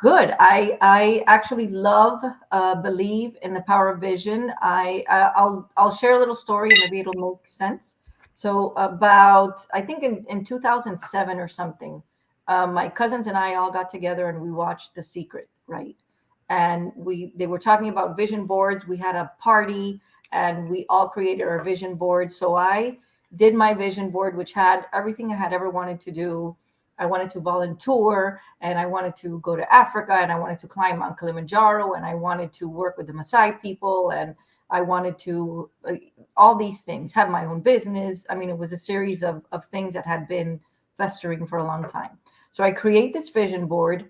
Good. I actually love, believe in the power of vision. I'll share a little story and maybe it'll make sense. So about, I think in 2007 or something, my cousins and I all got together and we watched The Secret, right? And they were talking about vision boards. We had a party and we all created our vision board. So I did my vision board, which had everything I had ever wanted to do. I wanted to volunteer and I wanted to go to Africa and I wanted to climb Mount Kilimanjaro and I wanted to work with the Maasai people and I wanted to, all these things, have my own business. I mean, it was a series of things that had been festering for a long time. So I create this vision board,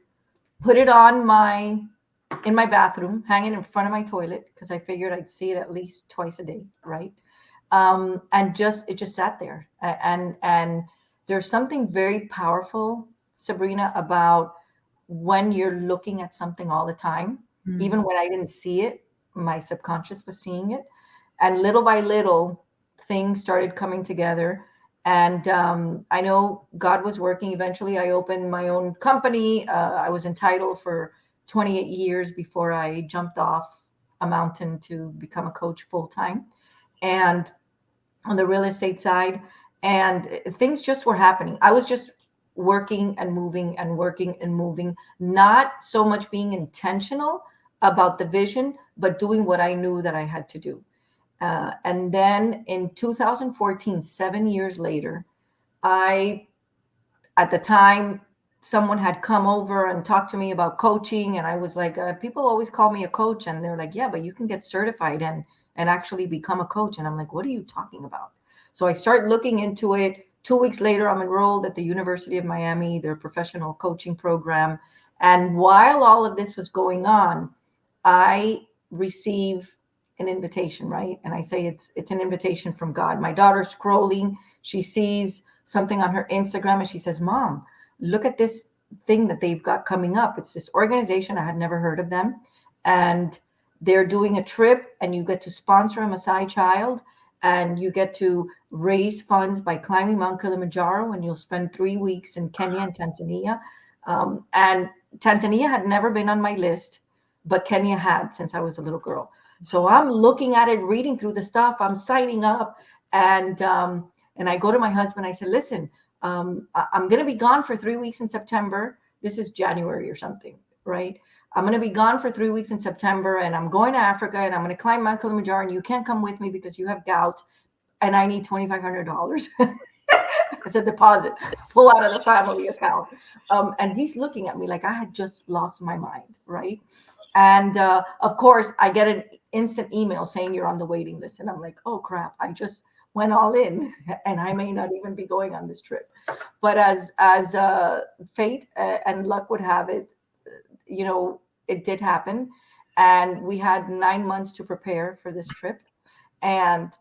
put it on in my bathroom, hanging in front of my toilet because I figured I'd see it at least twice a day, right? And it just sat there. And there's something very powerful, Sabrina, about when you're looking at something all the time. Even when I didn't see it, my subconscious was seeing it. And little by little, things started coming together. And I know God was working. Eventually, I opened my own company. I was entitled for 28 years before I jumped off a mountain to become a coach full time. And on the real estate side, and things just were happening. I was just working and moving and working and moving, not so much being intentional about the vision, but doing what I knew that I had to do. And then in 2014, 7 years later, at the time, someone had come over and talked to me about coaching. And I was like, people always call me a coach. And they're like, yeah, but you can get certified and actually become a coach. And I'm like, what are you talking about? So I start looking into it. 2 weeks later, I'm enrolled at the University of Miami, their professional coaching program. And while all of this was going on, I receive an invitation, right? And I say it's an invitation from God. My daughter's scrolling. She sees something on her Instagram and she says, Mom, look at this thing that they've got coming up. It's this organization. I had never heard of them. And they're doing a trip and you get to sponsor a Maasai child and you get to raise funds by climbing Mount Kilimanjaro, and you'll spend 3 weeks in Kenya and Tanzania. And Tanzania had never been on my list, but Kenya had since I was a little girl. So I'm looking at it, reading through the stuff, I'm signing up, and I go to my husband. I said, listen, I'm going to be gone for 3 weeks in September. This is January or something, right? I'm going to be gone for 3 weeks in September and I'm going to Africa and I'm going to climb Mount Kilimanjaro and you can't come with me because you have gout and I need $2,500 as a deposit, pull out of the family account. And he's looking at me like I had just lost my mind, right? And of course, I get an instant email saying you're on the waiting list. And I'm like, oh, crap, I just went all in and I may not even be going on this trip. But as fate and luck would have it, it did happen. And we had 9 months to prepare for this trip. And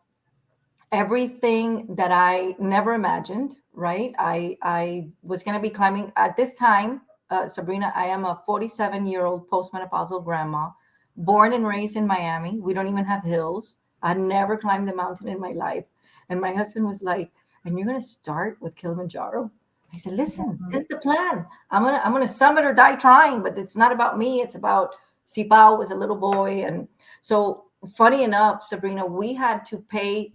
everything that I never imagined, right? I was going to be climbing at this time, Sabrina, I am a 47-year-old postmenopausal grandma, born and raised in Miami. We don't even have hills. I never climbed a mountain in my life. And my husband was like, and you're going to start with Kilimanjaro? I said, listen, this is the plan. I'm gonna summit or die trying, but it's not about me. It's about Sipao was a little boy. And so funny enough, Sabrina, we had to pay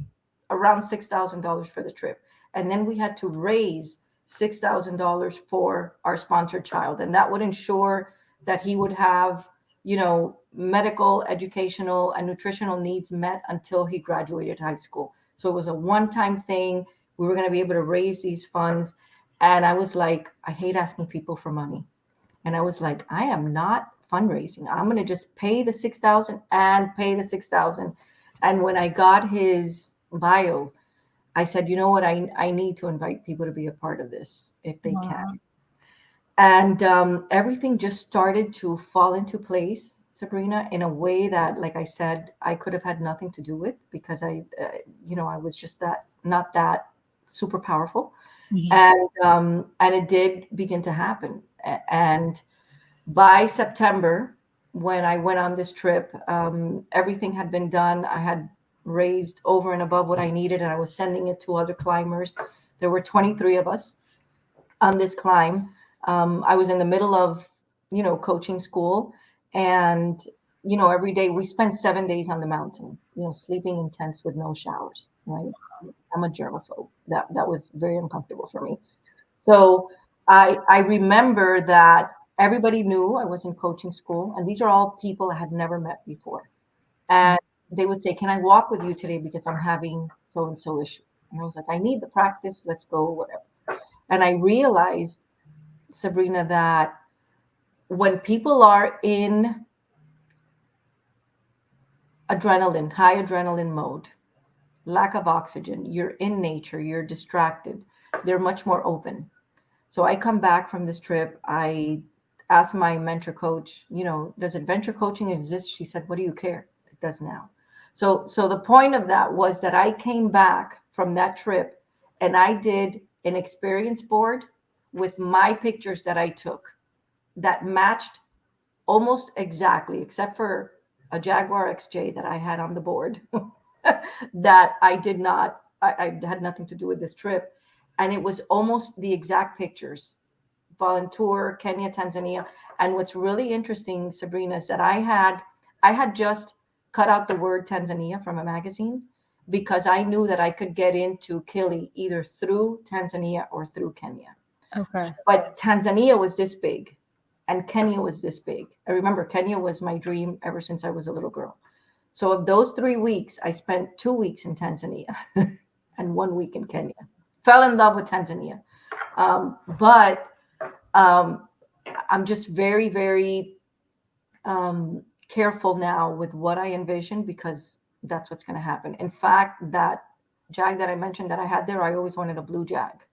around $6,000 for the trip. And then we had to raise $6,000 for our sponsored child. And that would ensure that he would have, medical, educational, and nutritional needs met until he graduated high school. So it was a one-time thing. We were going to be able to raise these funds. And I was like, I hate asking people for money. And I was like, I am not fundraising. I'm going to just pay the 6,000 and pay the 6,000. And when I got his bio, I said, you know what? I need to invite people to be a part of this if they can. And everything just started to fall into place, Sabrina, in a way that, like I said, I could have had nothing to do with because I was just not that super powerful. Mm-hmm. And it did begin to happen. And by September, when I went on this trip, everything had been done. I had raised over and above what I needed, and I was sending it to other climbers. There were 23 of us on this climb. I was in the middle of, coaching school. And, every day we spent 7 days on the mountain, sleeping in tents with no showers, right? I'm a germaphobe. That was very uncomfortable for me. So I remember that everybody knew I was in coaching school, and these are all people I had never met before. And they would say, "Can I walk with you today because I'm having so and so issue?" And I was like, "I need the practice. Let's go, whatever." And I realized, Sabrina, that when people are in high adrenaline mode, lack of oxygen, you're in nature, you're distracted, they're much more open. So I come back from this trip. I asked my mentor coach, does adventure coaching exist? She said, "What do you care? It does now." So the point of that was that I came back from that trip and I did an experience board with my pictures that I took that matched almost exactly, except for a Jaguar XJ that I had on the board that I did not, I had nothing to do with this trip. And it was almost the exact pictures, Voluntour, Kenya, Tanzania. And what's really interesting, Sabrina, is that I had just cut out the word Tanzania from a magazine because I knew that I could get into Kili either through Tanzania or through Kenya. Okay. But Tanzania was this big and Kenya was this big. I remember Kenya was my dream ever since I was a little girl. So of those 3 weeks, I spent 2 weeks in Tanzania and 1 week in Kenya. Fell in love with Tanzania. But I'm just very, very careful now with what I envision because that's what's going to happen. In fact, that Jag that I mentioned that I had there, I always wanted a blue Jag,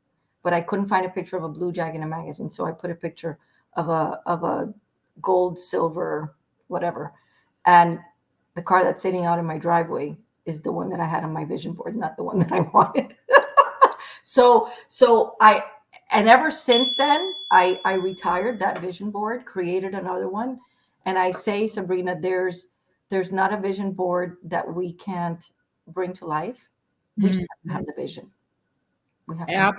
but I couldn't find a picture of a blue Jag in a magazine. So I put a picture of a gold, silver, whatever. And the car that's sitting out in my driveway is the one that I had on my vision board, not the one that I wanted. So ever since then, I retired that vision board, created another one. And I say, Sabrina, there's not a vision board that we can't bring to life. We just have to have the vision. We have to have